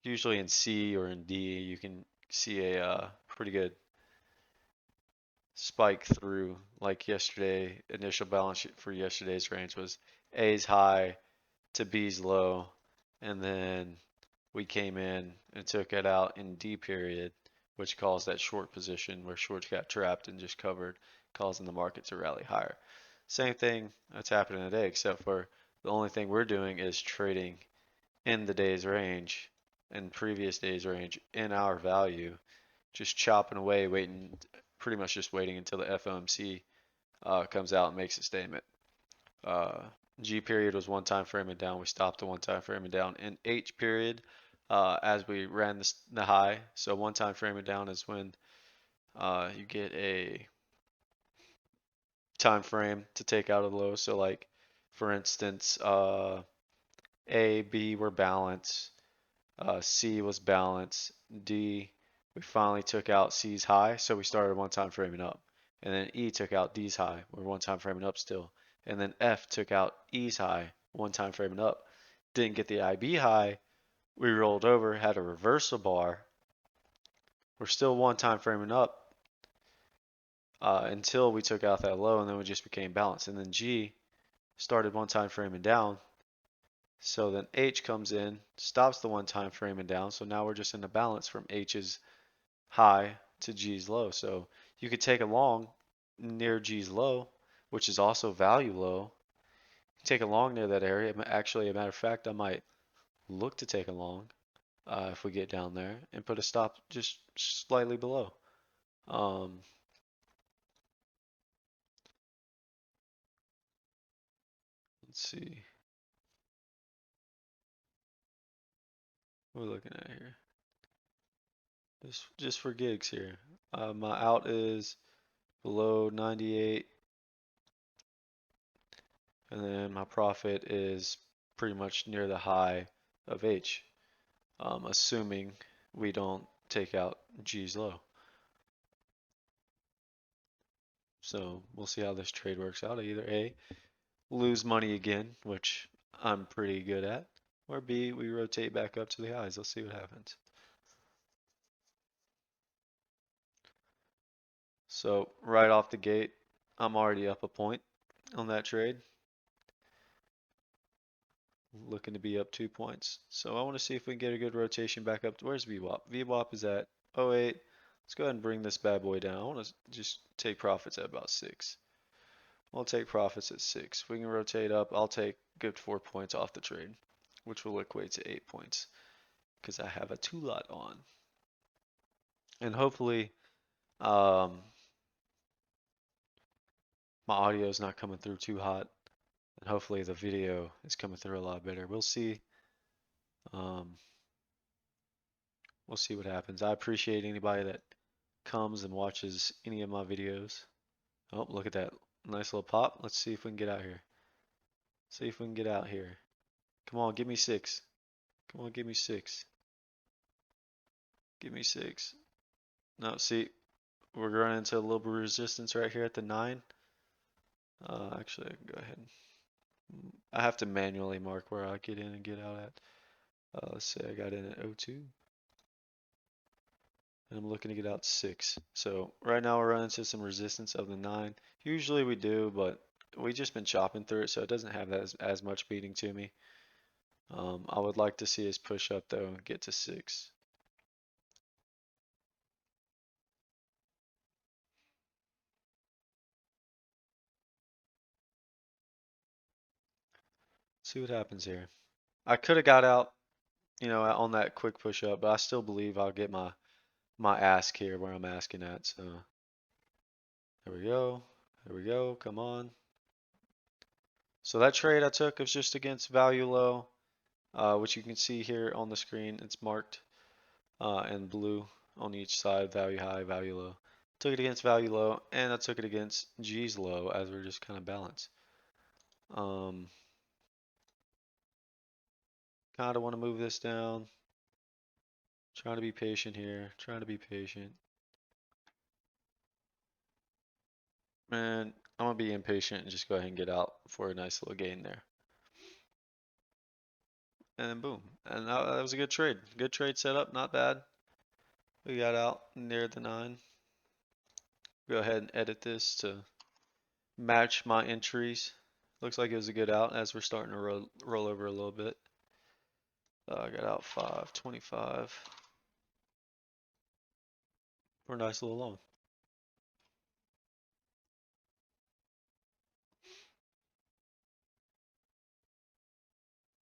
usually in C or in D, you can see a pretty good spike through. Like yesterday, initial balance sheet for yesterday's range was A's high to B's low, and then we came in and took it out in D period, which caused that short position where shorts got trapped and just covered, causing the market to rally higher. Same thing that's happening today, except for the only thing we're doing is trading in the day's range and previous day's range in our value, just chopping away, waiting, pretty much just waiting until the FOMC comes out and makes a statement. Uh, G period was one time framing down. We stopped the one time framing down. In H period, as we ran the high, so one time framing down is when you get a time frame to take out a low. So like, for instance, A, B were balanced. C was balanced. D, we finally took out C's high, so we started one time framing up. And then E took out D's high, we're one time framing up still. And then F took out E's high, one time framing up. Didn't get the IB high, we rolled over, had a reversal bar. We're still one time framing up until we took out that low, and then we just became balanced. And then G started one time framing down, so then H comes in, stops the one time framing down. So now we're just in a balance from H's high to G's low. So you could take a long near G's low, which is also value low. Take a long near that area. Actually, a matter of fact, I might look to take a long if we get down there and put a stop just slightly below. Um, let's see. What are we looking at here? Just for gigs here. My out is below 98, and then my profit is pretty much near the high of H, assuming we don't take out G's low. So we'll see how this trade works out. Either A, lose money again, which I'm pretty good at, or B, we rotate back up to the highs. Let's see what happens. So right off the gate, I'm already up a point on that trade. Looking to be up 2 points. So I want to see if we can get a good rotation back up. Where's VWAP? VWAP is at 08. Let's go ahead and bring this bad boy down. I want to just take profits at about 6. I'll take profits at 6. If we can rotate up, I'll take good 4 points off the trade, which will equate to 8 points because I have a 2 lot on. And hopefully, um, my audio is not coming through too hot. And hopefully the video is coming through a lot better. We'll see. Um, we'll see what happens. I appreciate anybody that comes and watches any of my videos. Oh, look at that. Nice little pop. Let's see if we can get out here. See if we can get out here. Come on, give me 6. Come on, give me 6. Give me 6. No, see, we're running into a little bit of resistance right here at the 9. Actually, I can go ahead. I have to manually mark where I get in and get out at. Let's say I got in at 02. And I'm looking to get out 6. So right now we're running into some resistance of the 9. Usually we do, but we just been chopping through it, so it doesn't have as much beating to me. I would like to see us push up though and get to 6. See what happens here. I could have got out, on that quick push up, but I still believe I'll get my ask here where I'm asking at. So there we go. There we go. Come on. So that trade I took was just against value low, which you can see here on the screen. It's marked in blue on each side, value high, value low. Took it against value low, and I took it against G's low as we're just kind of balanced. Kind of want to move this down. Trying to be patient here. Trying to be patient. Man, I'm gonna be impatient and just go ahead and get out for a nice little gain there. and then boom. And that was a good trade. Good trade setup, not bad. We got out near the 9. Go ahead and edit this to match my entries. Looks like it was a good out as we're starting to roll over a little bit. I got out 5.25 for a nice little long.